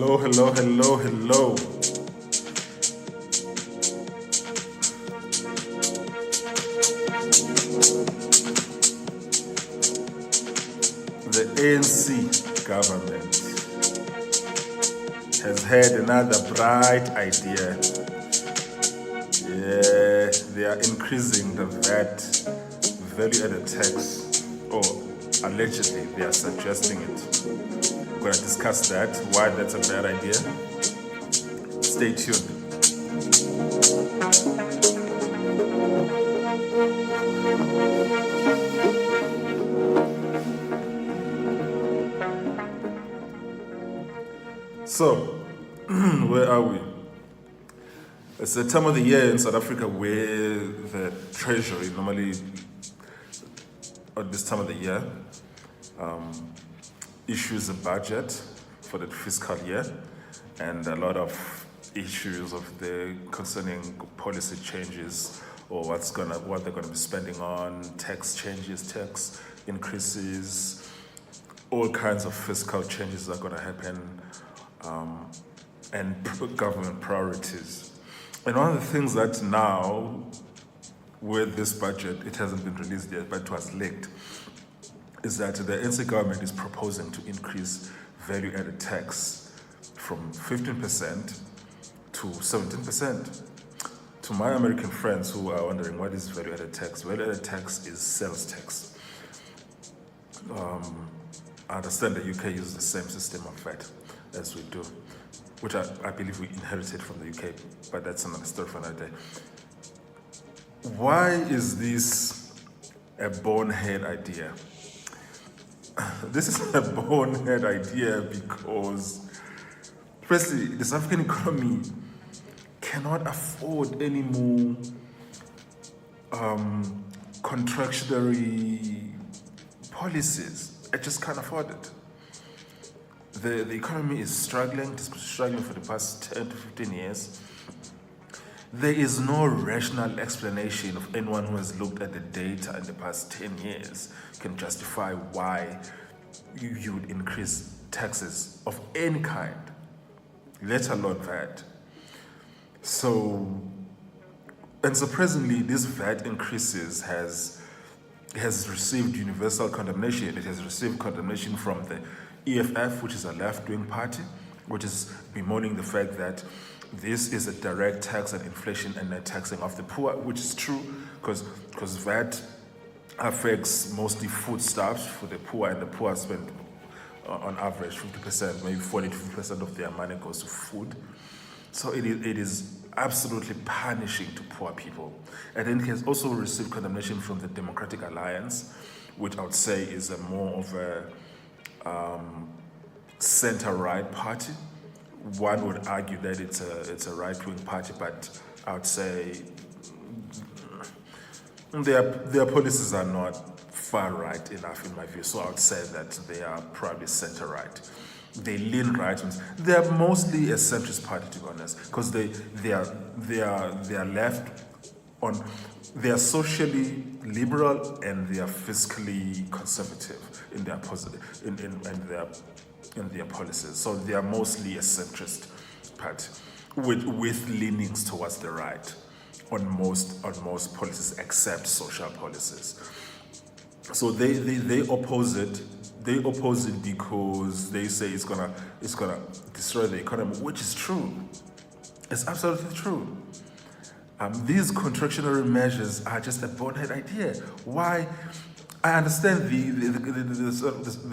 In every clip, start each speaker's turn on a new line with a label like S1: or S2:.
S1: Hello, hello, hello, hello. The ANC government has had another bright idea. Yeah, they are increasing the VAT, value-added tax, or allegedly they are suggesting it. We're going to discuss that, why that's a bad idea. Stay tuned. So, where are we? It's the time of the year in South Africa where the Treasury normally, at this time of the year, issues a budget for the fiscal year, and a lot of issues of the concerning policy changes or what they're gonna be spending on, tax changes, tax increases, all kinds of fiscal changes are gonna happen, and government priorities. And one of the things that now, with this budget, it hasn't been released yet, but it was leaked, is that the ANC government is proposing to increase value-added tax from 15% to 17%. To my American friends who are wondering what is value-added tax is sales tax. I understand the UK uses the same system of VAT as we do, which I believe we inherited from the UK, but that's another story for another day. Why is this a bonehead idea? This is a bonehead idea because, firstly, the South African economy cannot afford any more contractionary policies. It just can't afford it. The economy is struggling. It's been struggling for the past 10 to 15 years. There is no rational explanation of anyone who has looked at the data in the past 10 years can justify why you would increase taxes of any kind, let alone VAT. So presently, this VAT increases has received universal condemnation. It has received condemnation from the EFF, which is a left-wing party, which is bemoaning the fact that this is a direct tax on inflation and net taxing of the poor, which is true, because VAT affects mostly foodstuffs for the poor, and the poor spend on average 50%, maybe 40 to 50% of their money goes to food. So it is absolutely punishing to poor people. And then it has also received condemnation from the Democratic Alliance, which I would say is a more of a center-right party. One would argue that it's a right-wing party, but I would say their policies are not far-right enough in my view. So I would say that they are probably center-right. They lean right. They are mostly a centrist party, to be honest, because they are left on. They are socially liberal and they are fiscally conservative in their in their policies. So they are mostly a centrist party with leanings towards the right on most policies except social policies. So they oppose it. They oppose it because they say it's gonna destroy the economy, which is true. It's absolutely true. These contractionary measures are just a bonehead idea. Why? I understand the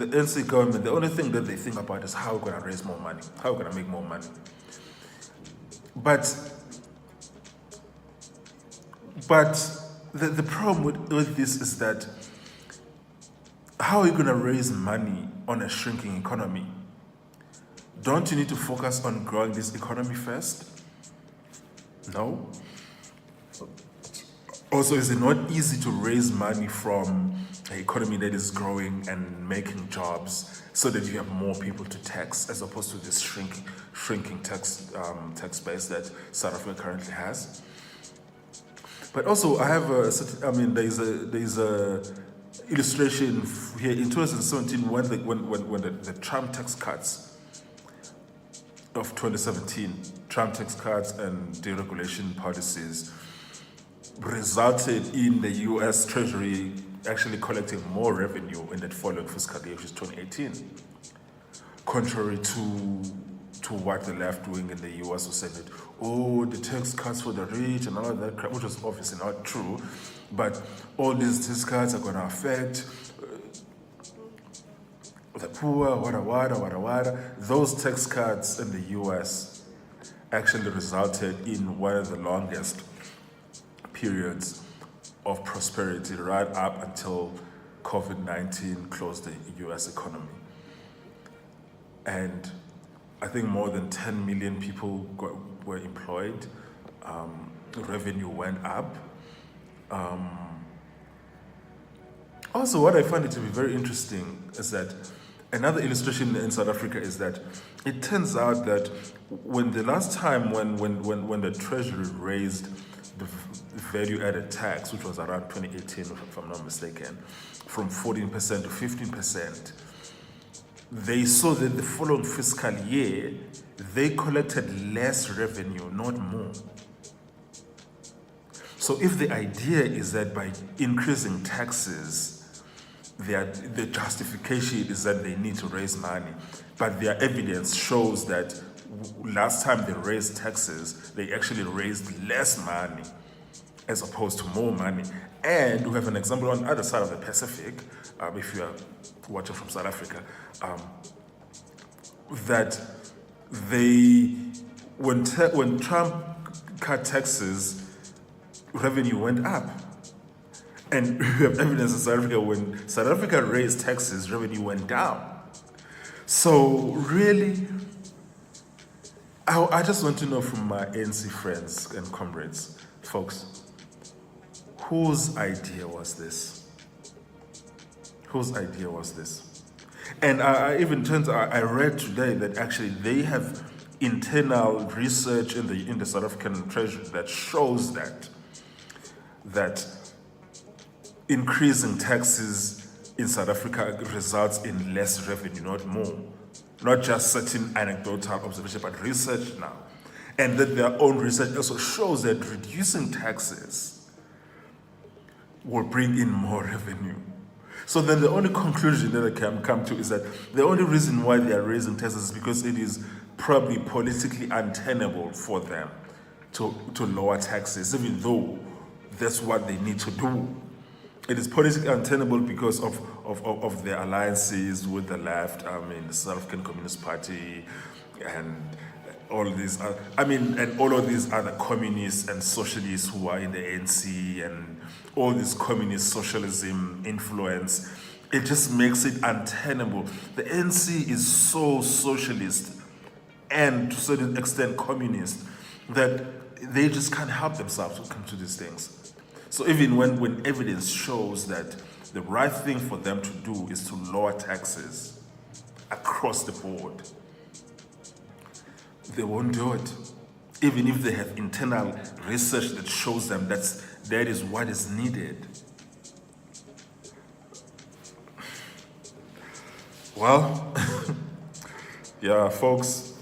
S1: NC government, the only thing that they think about is how we're going to raise more money, how we're going to make more money. But the problem with this is that how are you going to raise money on a shrinking economy? Don't you need to focus on growing this economy first? No. Also, is it not easy to raise money from an economy that is growing and making jobs so that you have more people to tax, as opposed to this shrinking tax base that South Africa currently has? But also, I have there's a illustration here in 2017 when the Trump tax cuts of 2017, Trump tax cuts and deregulation policies resulted in the US Treasury actually collecting more revenue in that following fiscal year, which is 2018. Contrary to what the left wing in the US was saying, that, oh, the tax cuts for the rich and all of that crap, which was obviously not true. But all these tax cuts are going to affect the poor, wada. Those tax cuts in the US actually resulted in one of the longest periods of prosperity right up until COVID-19 closed the US economy. And I think more than 10 million people were employed. Revenue went up. Also, what I find it to be very interesting is that another illustration in South Africa is that it turns out that when the last time when the Treasury raised the value-added tax, which was around 2018, if I'm not mistaken, from 14% to 15%, they saw that the following fiscal year, they collected less revenue, not more. So if the idea is that by increasing taxes, the justification is that they need to raise money, but their evidence shows that last time they raised taxes, they actually raised less money as opposed to more money. And we have an example on the other side of the Pacific, if you are watching from South Africa, that when Trump cut taxes, revenue went up. And we have evidence in South Africa, when South Africa raised taxes, revenue went down. So really, I just want to know from my ANC friends and comrades, folks, whose idea was this? Whose idea was this? And I even turned, I read today that actually they have internal research in the South African Treasury that shows that increasing taxes in South Africa results in less revenue, not more. Not just certain anecdotal observation, but research now. And that their own research also shows that reducing taxes will bring in more revenue. So then the only conclusion that I can come to is that the only reason why they are raising taxes is because it is probably politically untenable for them to lower taxes, even though that's what they need to do. It is politically untenable because of their alliances with the left, the South African Communist Party, and all of these, and all of these other communists and socialists who are in the ANC, and all this communist socialism influence. It just makes it untenable. The ANC is so socialist and to a certain extent communist that they just can't help themselves when it comes to these things. So even when evidence shows that the right thing for them to do is to lower taxes across the board, they won't do it. Even if they have internal research that shows them that is what is needed. Well, yeah, folks,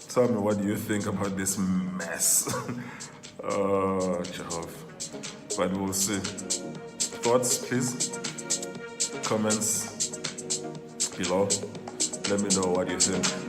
S1: tell me, what do you think about this mess? Oh, Jehovah. But we'll see. Thoughts, please? Comments below. Let me know what you think.